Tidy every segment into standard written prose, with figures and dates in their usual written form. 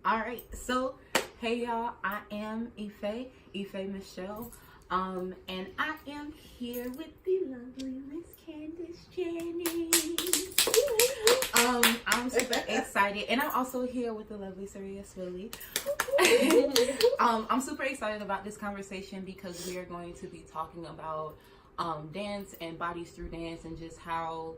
All right, so hey y'all, I am Ife Michelle, and I am here with the lovely Miss Candace Jennings. I'm super excited, and I'm also here with the lovely Sariah Swilly. I'm super excited about this conversation because we are going to be talking about dance and bodies through dance, and just how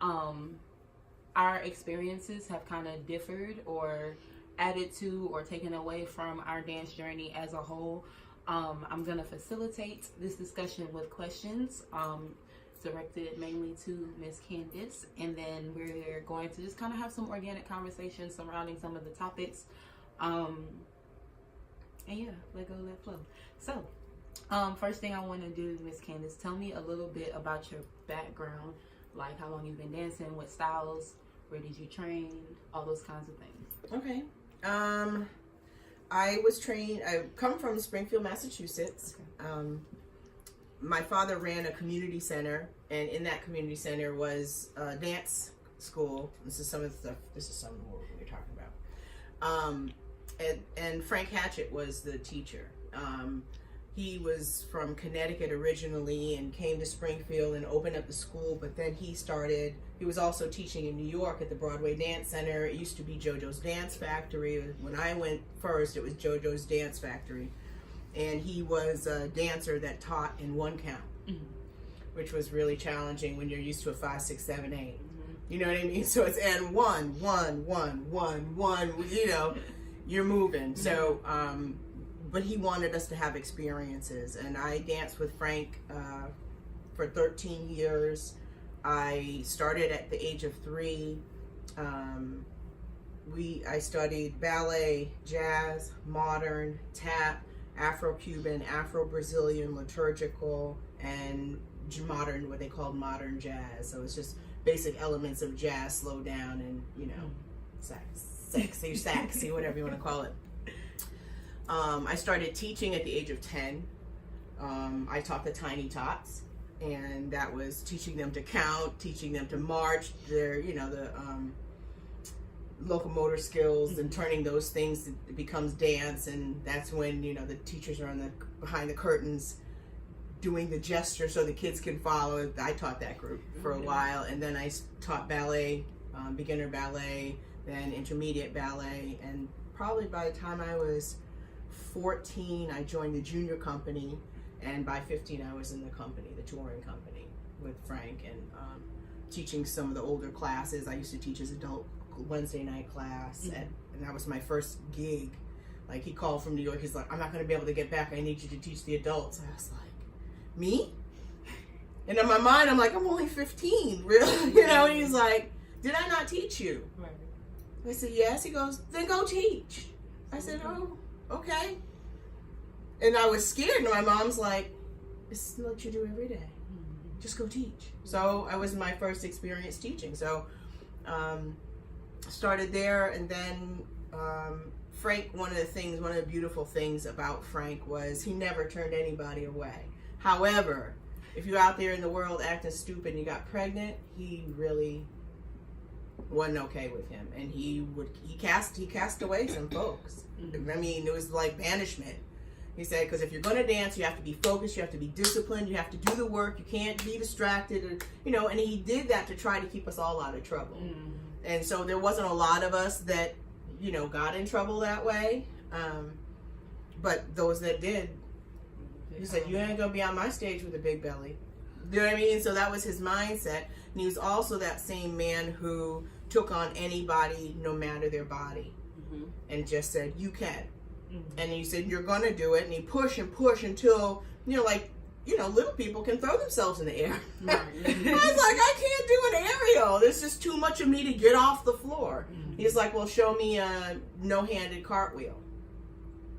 our experiences have kind of differed or added to or taken away from our dance journey as a whole. I'm going to facilitate this discussion with questions directed mainly to Miss Candace, and then we're going to just kind of have some organic conversations surrounding some of the topics. And yeah, let go, let flow. So first thing I want to do, Miss Candace, tell me a little bit about your background, like how long you've been dancing, what styles, where did you train, all those kinds of things. Okay. I was trained, I come from Springfield, Massachusetts. Okay. My father ran a community center, and in that community center was a dance school. This is some of the what we're talking about. And Frank Hatchett was the teacher. He was from Connecticut originally and came to Springfield and opened up the school, but then he was also teaching in New York at the Broadway Dance Center. It used to be JoJo's Dance Factory. When I went first, it was JoJo's Dance Factory. And he was a dancer that taught in one count, which was really challenging when you're used to a 5, 6, 7, 8. Mm-hmm. You know what I mean? So it's and 1, 1, 1, 1, 1, you know, you're moving. So, but he wanted us to have experiences, and I danced with Frank for 13 years. I started at the age of 3. I studied ballet, jazz, modern, tap, Afro-Cuban, Afro-Brazilian, liturgical, and modern, what they called modern jazz. So it's just basic elements of jazz, slow down, and, you know, sexy, whatever you want to call it. I started teaching at the age of 10. I taught the Tiny Tots, and that was teaching them to count, teaching them to march, their, you know, the locomotor skills, and turning those things, it becomes dance. And that's when, you know, the teachers are behind the curtains doing the gesture so the kids can follow. I taught that group for a while, and then I taught ballet, beginner ballet, then intermediate ballet, and probably by the time I was 14, I joined the junior company, and by 15 I was in the company, the touring company, with Frank, and teaching some of the older classes. I used to teach his adult Wednesday night class, and that was my first gig. Like, he called from New York, he's like, I'm not going to be able to get back, I need you to teach the adults. I was like, me? And in my mind, I'm like, I'm only 15, really? You know, and he's like, did I not teach you? Right. I said, yes. He goes, then go teach. I said, oh, okay. And I was scared, and my mom's like, this is what you do every day. Just go teach. So I was my first experience teaching. So started there, and then Frank, one of the beautiful things about Frank was he never turned anybody away. However, if you're out there in the world acting stupid and you got pregnant, he really wasn't okay with him, and he cast away some folks. I mean, it was like banishment. He said, because if you're going to dance, you have to be focused, you have to be disciplined, you have to do the work, you can't be distracted, and, you know, and he did that to try to keep us all out of trouble. And so there wasn't a lot of us that, you know, got in trouble that way, but those that did, he said, you ain't going to be on my stage with a big belly. You know what I mean? So that was his mindset. And he was also that same man who took on anybody, no matter their body, and just said, you can. And he said, you're going to do it. And he pushed and pushed until, you know, like, you know, little people can throw themselves in the air. I was like, I can't do an aerial. There's just too much of me to get off the floor. He's like, well, show me a no-handed cartwheel.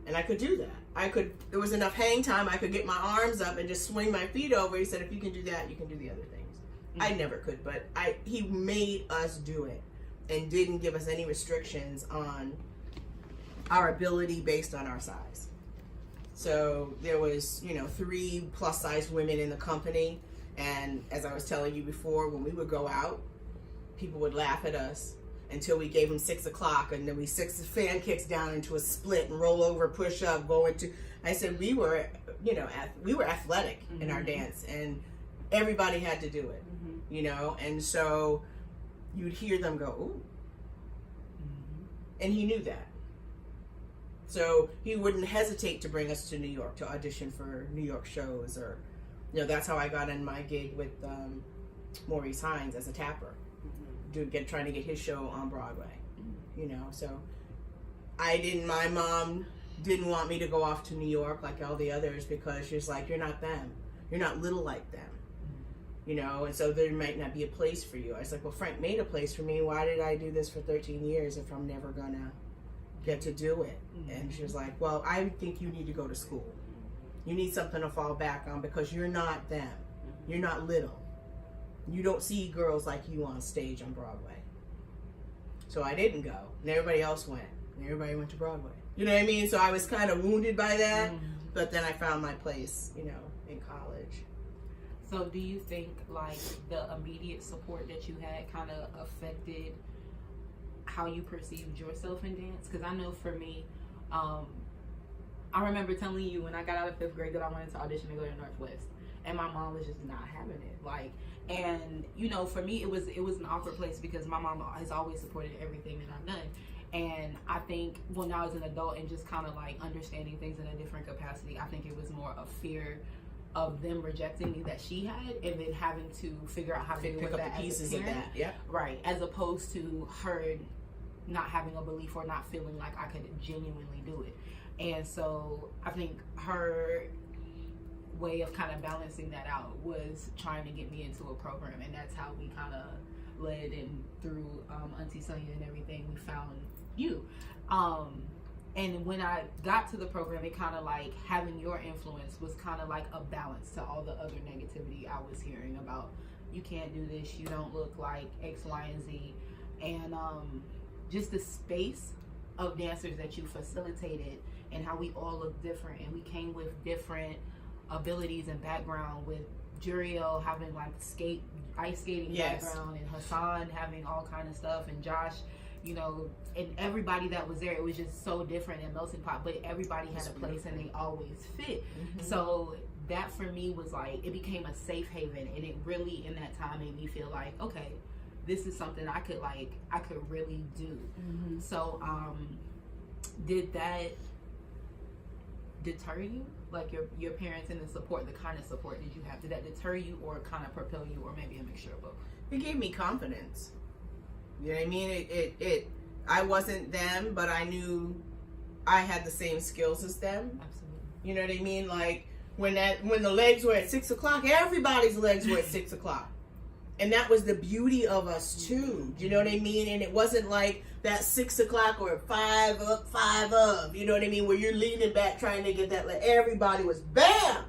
And I could do that. There was enough hang time. I could get my arms up and just swing my feet over. He said, if you can do that, you can do the other things. I never could, but he made us do it and didn't give us any restrictions on our ability based on our size. So there was, you know, 3 plus-sized women in the company, and as I was telling you before, when we would go out, people would laugh at us until we gave him 6 o'clock, and then we 6 fan kicks down into a split and roll over, push up, go into. I said we were, we were athletic in our dance, and everybody had to do it, and so you'd hear them go, ooh, and he knew that. So he wouldn't hesitate to bring us to New York to audition for New York shows, or, that's how I got in my gig with Maurice Hines as a tapper, trying to get his show on Broadway, So my mom didn't want me to go off to New York like all the others, because she's like, you're not them. You're not little like them. And so there might not be a place for you. I was like, well, Frank made a place for me. Why did I do this for 13 years if I'm never gonna get to do it? And she was like, well, I think you need to go to school. You need something to fall back on, because you're not them. You're not little. You don't see girls like you on stage on Broadway. So I didn't go, and everybody else went, and everybody went to Broadway. You know what I mean? So I was kind of wounded by that, but then I found my place, in college. So do you think like the immediate support that you had kind of affected how you perceived yourself in dance? Because I know for me, I remember telling you when I got out of 5th grade that I wanted to audition to go to Northwest, and my mom was just not having it. And for me it was an awkward place, because my mom has always supported everything that I've done. And I think when I was an adult and just kind of like understanding things in a different capacity, I think it was more a fear of them rejecting me that she had, and then having to figure out how to pick with up that the pieces as a parent. of that. Yeah. Right. As opposed to her not having a belief or not feeling like I could genuinely do it. And so I think her way of kind of balancing that out was trying to get me into a program, and that's how we kind of led, and through Auntie Sonia and everything, we found you. And when I got to the program, it kind of like having your influence was kind of like a balance to all the other negativity I was hearing about. You can't do this, you don't look like X, Y, and Z. And just the space of dancers that you facilitated, and how we all look different, and we came with different abilities and background, with Juriel having like ice skating background, and Hassan having all kind of stuff, and Josh, and everybody that was there. It was just so different and melting pot, but everybody had a place and they always fit. So that for me was like, it became a safe haven, and it really in that time made me feel like, okay, this is something I could really do. So did that deter you, like your parents and the support, the kind of support did you have, did that deter you or kind of propel you, or maybe a mixture of both? It gave me confidence. You know what I mean? It I wasn't them, but I knew I had the same skills as them. Absolutely. You know what I mean? Like when the legs were at 6 o'clock, everybody's legs were at 6 o'clock. And that was the beauty of us too. Do you know what I mean? And it wasn't like that 6 o'clock or 5 up, 5 up. You know what I mean? Where you're leaning back trying to get that. Like, everybody was bam,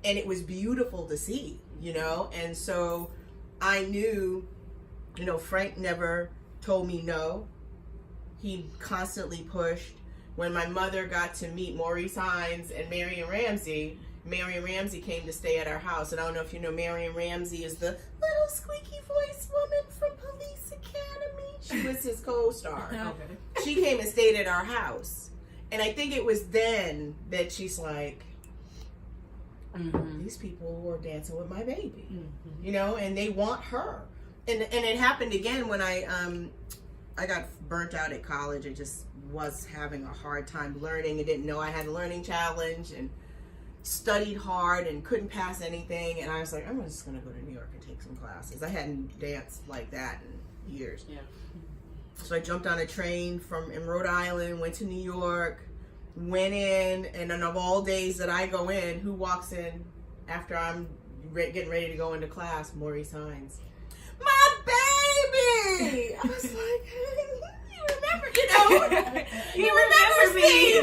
and it was beautiful to see. And so I knew. Frank never told me no. He constantly pushed. When my mother got to meet Maurice Hines and Marion Ramsey came to stay at our house. And I don't know if you know, Marion Ramsey is the little squeaky voice woman from Police Academy. She was his co-star. Okay. She came and stayed at our house. And I think it was then that she's like, these people were dancing with my baby. And they want her. And it happened again when I got burnt out at college. I just was having a hard time learning. I didn't know I had a learning challenge, and studied hard and couldn't pass anything. And I was like, I'm just going to go to New York and take some classes. I hadn't danced like that in years. Yeah. So I jumped on a train in Rhode Island, went to New York, went in, and then of all days that I go in, who walks in after I'm getting ready to go into class? Maurice Hines. My baby! I was like, he remembers me.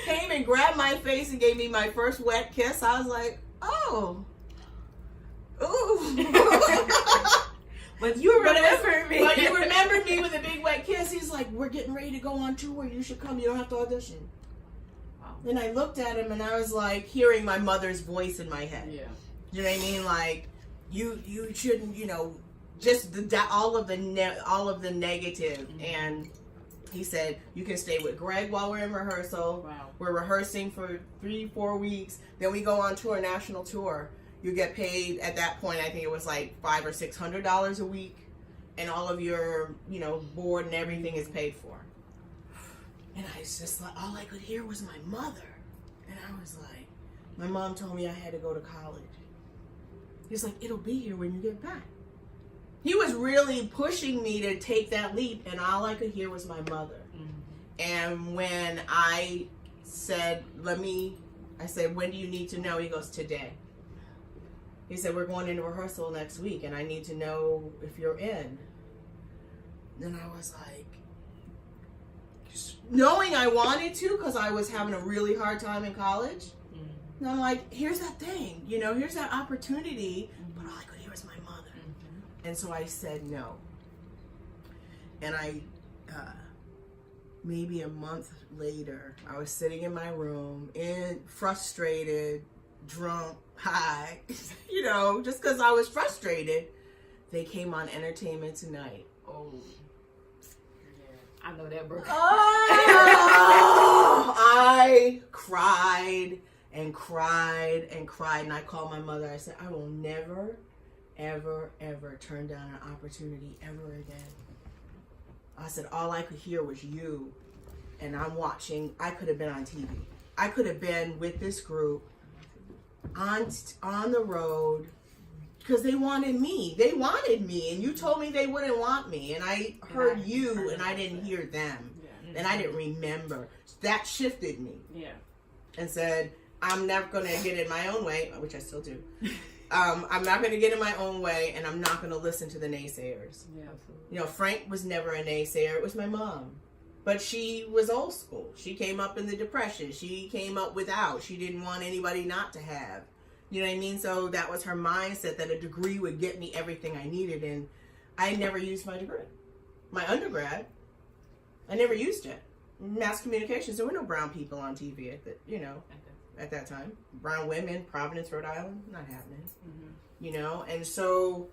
Came and grabbed my face and gave me my first wet kiss. I was like, oh. Ooh. But you remember me. But you remembered me with a big wet kiss. He's like, we're getting ready to go on tour. You should come. You don't have to audition. Wow. And I looked at him and I was like hearing my mother's voice in my head. Yeah. You know what I mean? Like, you shouldn't, just all of the negative. And he said, you can stay with Greg while we're in rehearsal. Wow. We're rehearsing for 3-4 weeks. Then we go on tour, national tour. You get paid at that point, I think it was like $500 or $600 a week. And all of your, board and everything is paid for. And I was just like, all I could hear was my mother. And I was like, my mom told me I had to go to college. He's like, it'll be here when you get back. He was really pushing me to take that leap, and all I could hear was my mother. Mm-hmm. And when I said, I said, when do you need to know? He goes, today. He said, we're going into rehearsal next week, and I need to know if you're in. Then I was like, knowing I wanted to, because I was having a really hard time in college. Mm-hmm. And I'm like, here's that thing, here's that opportunity, but all I could hear was my mother. Mm-hmm. And so I said no. And I, maybe a month later, I was sitting in my room, frustrated, drunk, high, just because I was frustrated. They came on Entertainment Tonight. Oh. I know that, bro. Oh, I cried and cried and cried, and I called my mother. I said, I will never, ever, ever turn down an opportunity ever again. I said, all I could hear was you, and I'm watching. I could have been on TV. I could have been with this group on the road, because they wanted me. They wanted me, and you told me they wouldn't want me, and I heard you, and I didn't hear them, and I didn't remember. That shifted me. Yeah. And said, I'm never going to get in my own way, which I still do. I'm not going to get in my own way, and I'm not going to listen to the naysayers. Yeah, absolutely. Frank was never a naysayer. It was my mom. But she was old school. She came up in the Depression. She came up without. She didn't want anybody not to have. You know what I mean? So that was her mindset, that a degree would get me everything I needed. And I never used my degree. My undergrad, I never used it. Mass communications, there were no brown people on TV at that time. Brown women, Providence, Rhode Island, not happening. Mm-hmm. And so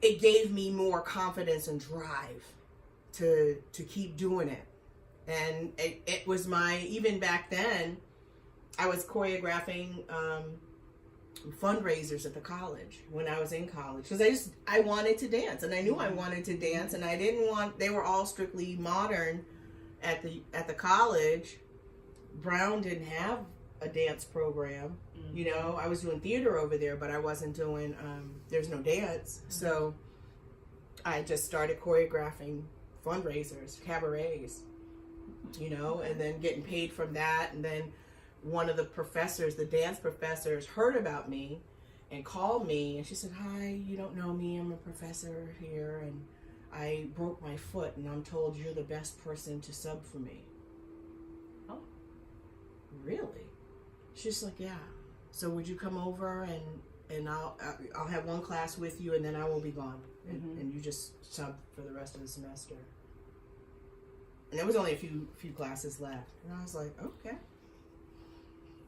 it gave me more confidence and drive to keep doing it. And it was even back then, I was choreographing fundraisers at the college when I was in college, because I wanted to dance, and I knew I wanted to dance, and I didn't want, they were all strictly modern at the college. Brown didn't have a dance program. Mm-hmm. I was doing theater over there, but I wasn't doing there's no dance. Mm-hmm. So I just started choreographing fundraisers, cabarets, and then getting paid from that. And then one of the professors, the dance professors, heard about me and called me, and she said, hi, you don't know me, I'm a professor here, and I broke my foot, and I'm told you're the best person to sub for me. Oh, really? She's like, yeah. So would you come over, and I'll have one class with you, and then I will be gone, and you just sub for the rest of the semester. And there was only a few classes left, and I was like, okay.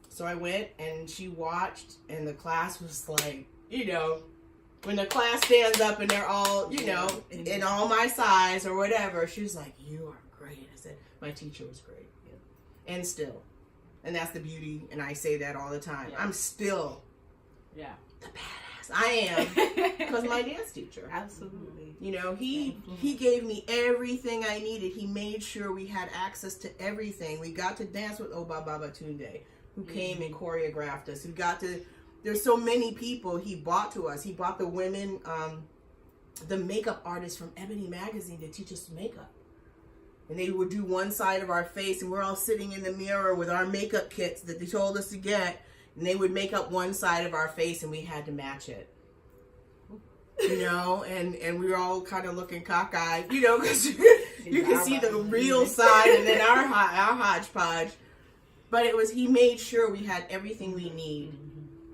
So I went, and she watched, and the class was like, when the class stands up and they're all, in all my size or whatever, she was like, you are great. I said, my teacher was great. Yeah. And still. And that's the beauty, and I say that all the time. Yeah. I'm still the badass. I am, because my dance teacher. Absolutely. He gave me everything I needed. He made sure we had access to everything. We got to dance with Oba Baba Tunde, who came and choreographed us. There's so many people he brought to us. He brought the women, the makeup artists from Ebony Magazine to teach us makeup. And they would do one side of our face, and we're all sitting in the mirror with our makeup kits that they told us to get, and they would make up one side of our face, and we had to match it. And we were all kind of looking cockeyed, because you can see the real side and then our hodgepodge. But he made sure we had everything we need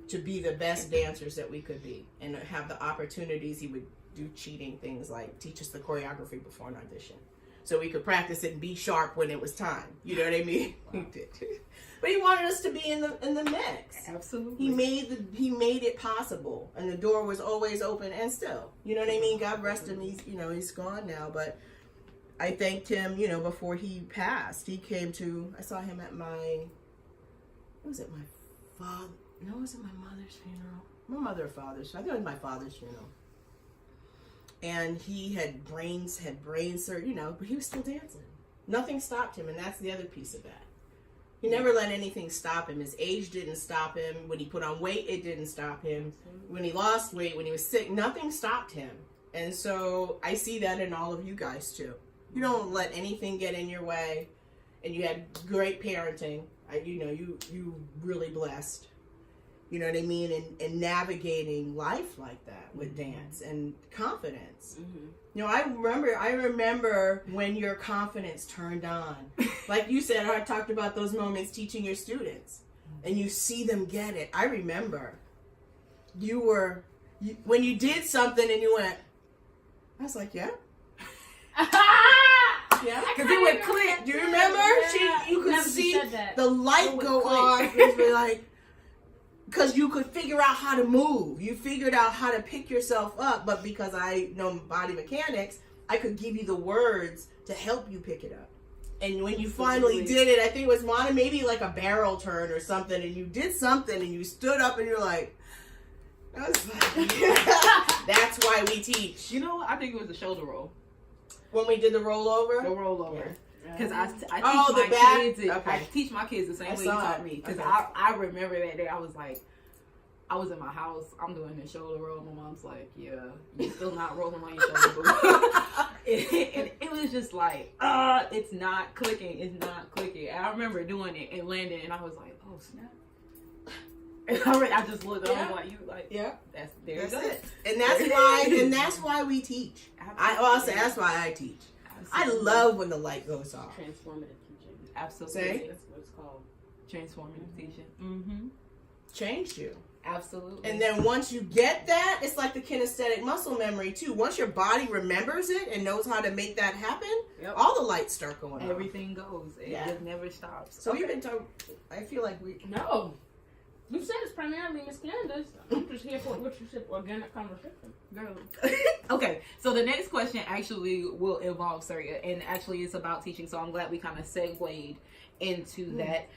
to be the best dancers that we could be, and have the opportunities. He would do cheating things like teach us the choreography before an audition. so we could practice it and be sharp when it was time. You know what I mean? Wow. He did. But he wanted us to be in the mix. Absolutely. He made it possible, and the door was always open, and still, you know what I mean? God rest him. He's gone now, but I thanked him, before he passed. He came to, I saw him at was it my father? No, was it my mother's funeral? My mother or father's? I think it was my father's funeral. And he had brain surgery, but he was still dancing. Nothing stopped him, and that's the other piece of that. He never let anything stop him. His age didn't stop him. When he put on weight, it didn't stop him. When he lost weight, when he was sick, nothing stopped him. And so I see that in all of you guys too. You don't let anything get in your way, and you had great parenting. You really blessed. You know what I mean? And navigating life like that with dance and confidence. Mm-hmm. I remember when your confidence turned on. Like you said, I talked about those moments teaching your students, and you see them get it. I remember when you did something and you went, I was like, yeah. Yeah, because it would click. Do you remember? Yeah. You could see the light go off. It was like, because you could figure out how to move. You figured out how to pick yourself up. But because I know body mechanics, I could give you the words to help you pick it up. And when you finally did it, I think it was maybe like a barrel turn or something, and you did something and you stood up and you're like, that was funny. That's why we teach. I think it was the shoulder roll. When we did the rollover? The rollover. Because I teach my kids the same way you taught me. Because I remember that day, I was like, I was in my house, I'm doing the shoulder roll. My mom's like, yeah, you're still not rolling on your shoulder. and it was just like, it's not clicking. It's not clicking. And I remember doing it and landing, and I was like, oh, snap. And I just looked at him like, that's it. And that's why we teach. That's why I teach. Absolutely. I love when the light goes off. Transformative teaching. Absolutely. That's what it's called. Transformative teaching. Mm-hmm. Changed you. Absolutely. And then once you get that, it's like the kinesthetic muscle memory too. Once your body remembers it and knows how to make that happen, all the lights start going off. Everything goes. It just never stops. So we've been talking. I feel like No. You said it's primarily Miss Candace. I'm just here for what you said, organic conversation. Girl. Okay, so the next question actually will involve Surya, and actually it's about teaching, so I'm glad we kind of segued into that.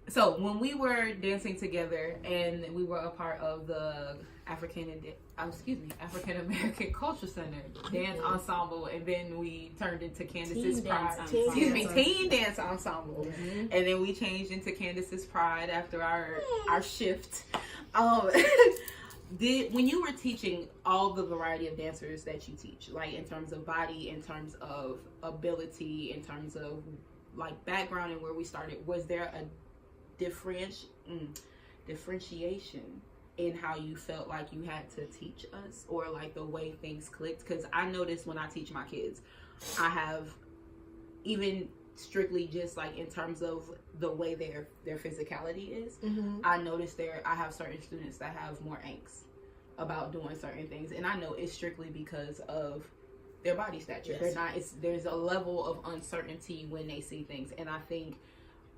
So when we were dancing together and we were a part of the African American Culture Center dance ensemble, and then we turned into Candace's Pride. Teen dance ensemble, and then we changed into Candace's Pride after our shift. When you were teaching all the variety of dancers that you teach, like in terms of body, in terms of ability, in terms of like background and where we started, was there a differentiation in how you felt like you had to teach us, or like the way things clicked? Because I noticed when I teach my kids, I have, even strictly just like in terms of the way their physicality is, I noticed I have certain students that have more angst about doing certain things, and I know it's strictly because of their body stature. There's a level of uncertainty when they see things, and I think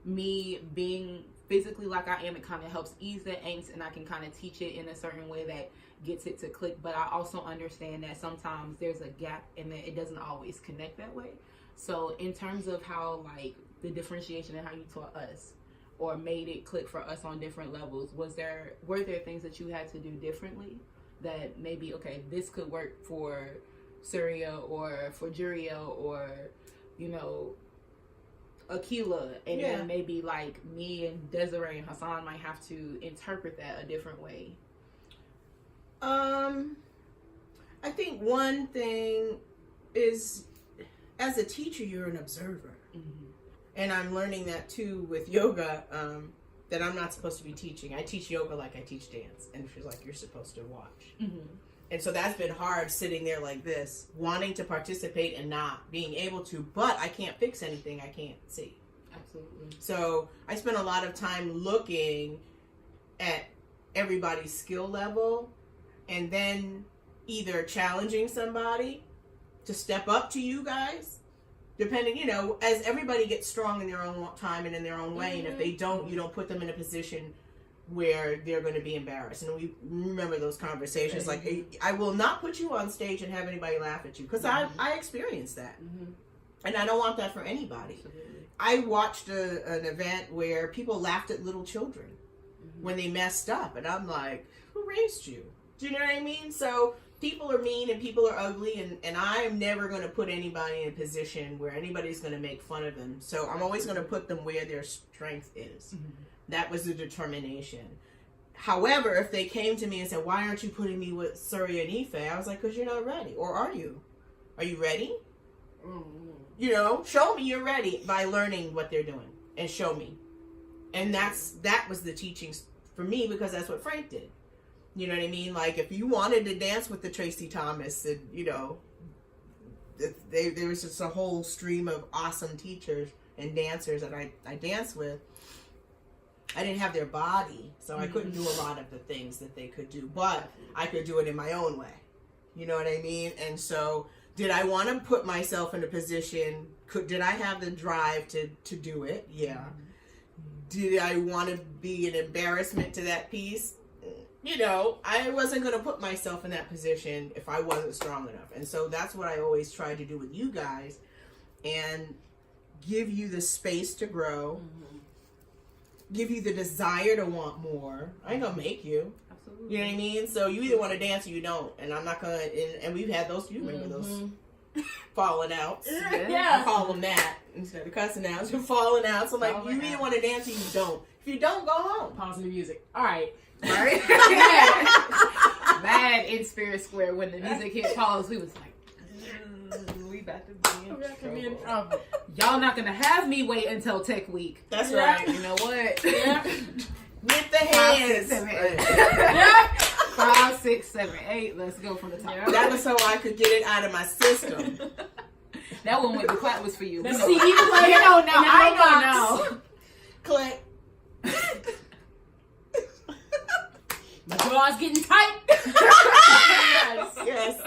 me being physically like I am, it kind of helps ease that angst, and I can kind of teach it in a certain way that gets it to click. But I also understand that sometimes there's a gap and that it doesn't always connect that way. So in terms of how like the differentiation and how you taught us or made it click for us on different levels, were there things that you had to do differently that maybe, okay, this could work for Surya or for Juriel or, Akila, and then maybe like me and Desiree and Hassan might have to interpret that a different way? I think one thing is, as a teacher, you're an observer. And I'm learning that too with yoga, that I'm not supposed to be teaching. I teach yoga like I teach dance, and she's like, you're supposed to watch. And so that's been hard, sitting there like this, wanting to participate and not being able to, but I can't fix anything I can't see. Absolutely. So I spent a lot of time looking at everybody's skill level and then either challenging somebody to step up to you guys. Depending, you know, as everybody gets strong in their own time and in their own way, and if they don't, you don't put them in a position where they're going to be embarrassed. And we remember those conversations. Like, I will not put you on stage and have anybody laugh at you, because I experienced that, and I don't want that for anybody. Absolutely. I watched an event where people laughed at little children when they messed up, and I'm like, who raised you? Do you know what I mean? So people are mean and people are ugly, and I'm never going to put anybody in a position where anybody's going to make fun of them. So I'm always going to put them where their strength is. That was the determination. However, if they came to me and said, why aren't you putting me with Surya and Ife? I was like, because you're not ready. Or are you? Are you ready? You know, show me you're ready by learning what they're doing, and show me. And that was the teaching for me, because that's what Frank did. You know what I mean? Like, if you wanted to dance with the Tracy Thomas, and, you know, there was just a whole stream of awesome teachers and dancers that I danced with. I didn't have their body, so I couldn't do a lot of the things that they could do, but I could do it in my own way. You know what I mean? And so, did I want to put myself in a position? Did I have the drive to do it? Yeah. Did I want to be an embarrassment to that piece? You know, I wasn't going to put myself in that position if I wasn't strong enough. And so that's what I always try to do with you guys, and give you the space to grow, give you the desire to want more. I ain't going to make you. Absolutely. You know what I mean? So you either want to dance or you don't. And I'm not going to, and we've had those, you remember those falling outs. Yeah. I call them that instead of cussing outs. You're falling out. So like, you either want to dance or you don't. If you don't, go home. Pause the music. All right. Right? Mad in Spirit Square when the music hit pause, we was like, we about to be in trouble. Y'all not gonna have me wait until Tech Week. That's right. You know what? Yeah. With the 5, hands. 6, 7, 8. 5, 6, 7, 8. Let's go from the top. That was so I could get it out of my system. That one with the clap was for you. The We CD know. player. You don't know. And the I box. don't know. Click. My jaw's getting tight. Yes.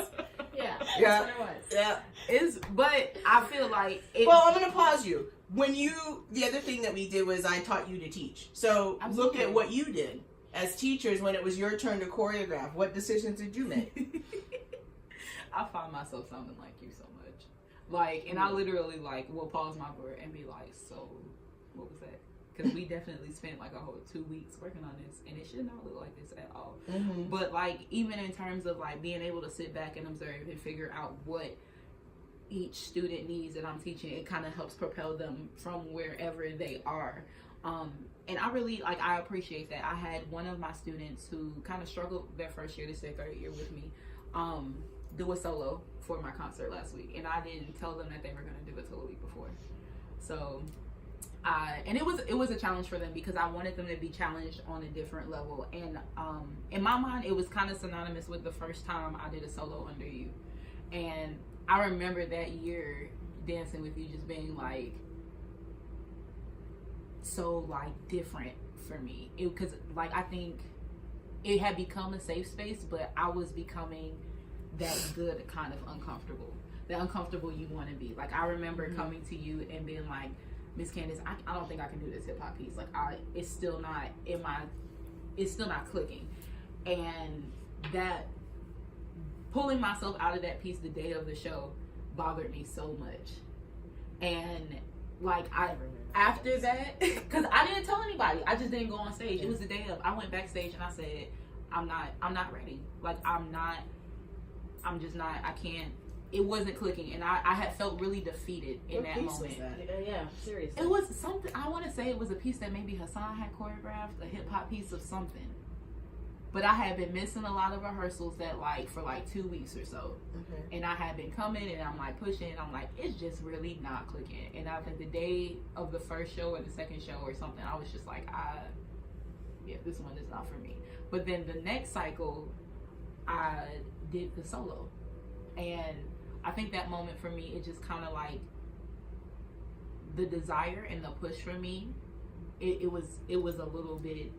Yeah. Yeah. That's what it was. Yeah. But I feel like it, Well, I'm going to pause you. The other thing that we did was I taught you to teach. So Absolutely. look at what you did as teachers when it was your turn to choreograph. What decisions did you make? I find myself sounding like you so much. Like, and I literally, like, will pause my board and be like, so, what was that? Because we definitely spent, like, a whole 2 weeks working on this, and it should not look like this at all. But, like, even in terms of, like, being able to sit back and observe and figure out what each student needs that I'm teaching, it kind of helps propel them from wherever they are. And I really, like, I appreciate that. I had one of my students who kind of struggled their first year, this is their third year with me, do a solo for my concert last week, and I didn't tell them that they were going to do it till a week before. So and it was a challenge for them because I wanted them to be challenged on a different level, and in my mind it was kind of synonymous with the first time I did a solo under you. And I remember that year dancing with you just being like so like different for me, because like I think it had become a safe space, but I was becoming that good kind of uncomfortable, the uncomfortable you want to be. Like I remember coming to you and being like, Miss Candace, I don't think I can do this hip hop piece. Like it's still not clicking. And that pulling myself out of that piece the day of the show bothered me so much. And like after that, because I didn't tell anybody, I just didn't go on stage. It was the day of. I went backstage and I said, I'm not ready. Like I'm just not. I can't. It wasn't clicking, and I had felt really defeated in that moment. Was that? Yeah, seriously. It was something, I want to say it was a piece that maybe Hassan had choreographed, a hip hop piece of something. But I had been missing a lot of rehearsals for 2 weeks or so. And I had been coming and I'm like pushing, and I'm like, it's just really not clicking. And I think the day of the first show or the second show or something, I was just like, this one is not for me. But then the next cycle, I did the solo. And I think that moment for me, it just kind of like the desire and the push for me, it was a little bit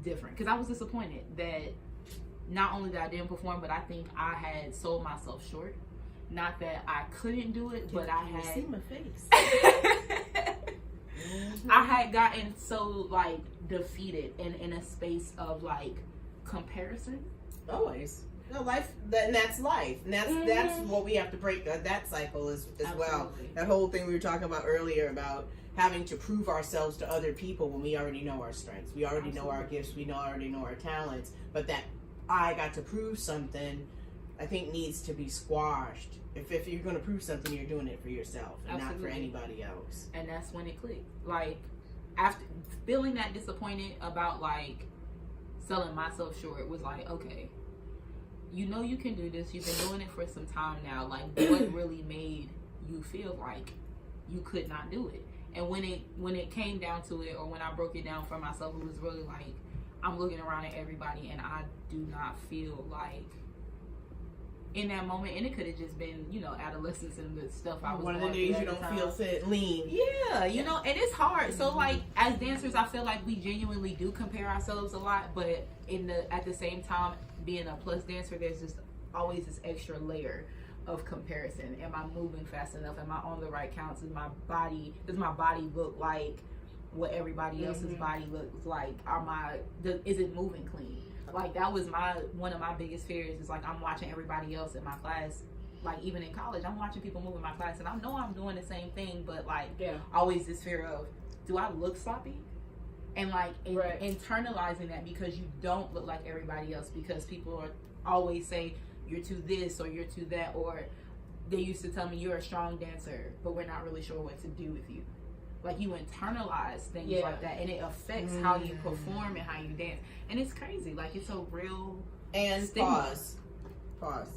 different, because I was disappointed that not only that I didn't perform, but I think I had sold myself short Not that I couldn't do it, but I You see had. my face. I had gotten so like defeated and in a space of like comparison. Always. No, life, and that's life. And that's what we have to break that cycle as well. Absolutely. That whole thing we were talking about earlier about having to prove ourselves to other people when we already know our strengths. We already know our gifts. We already know our talents. But that I got to prove something, I think needs to be squashed. If you're going to prove something, you're doing it for yourself and not for anybody else. And that's when it clicked. Like, after feeling that disappointed about like selling myself short was like, okay, you know you can do this. You've been doing it for some time now. Like, what really made you feel like you could not do it? And when it came down to it, or when I broke it down for myself, it was really like, I'm looking around at everybody and I do not feel like in that moment, and it could have just been, you know, adolescence and the stuff I was one of the going days through you at the don't time. feel fit, lean. Yeah, you know, and it's hard. So like as dancers, I feel like we genuinely do compare ourselves a lot, but at the same time, being a plus dancer, there's just always this extra layer of comparison. Am I moving fast enough? Am I on the right counts? Does my body look like what everybody else's body looks like? Is it moving clean? Like that was one of my biggest fears is like I'm watching everybody else in my class, like even in college, I'm watching people move in my class and I know I'm doing the same thing, but like always this fear of, do I look sloppy? And like internalizing that because you don't look like everybody else, because people are always say you're too this or you're too that, or they used to tell me you're a strong dancer, but we're not really sure what to do with you. Like you internalize things like that, and it affects how you perform and how you dance, and it's crazy. Like it's a real and stigma. pause.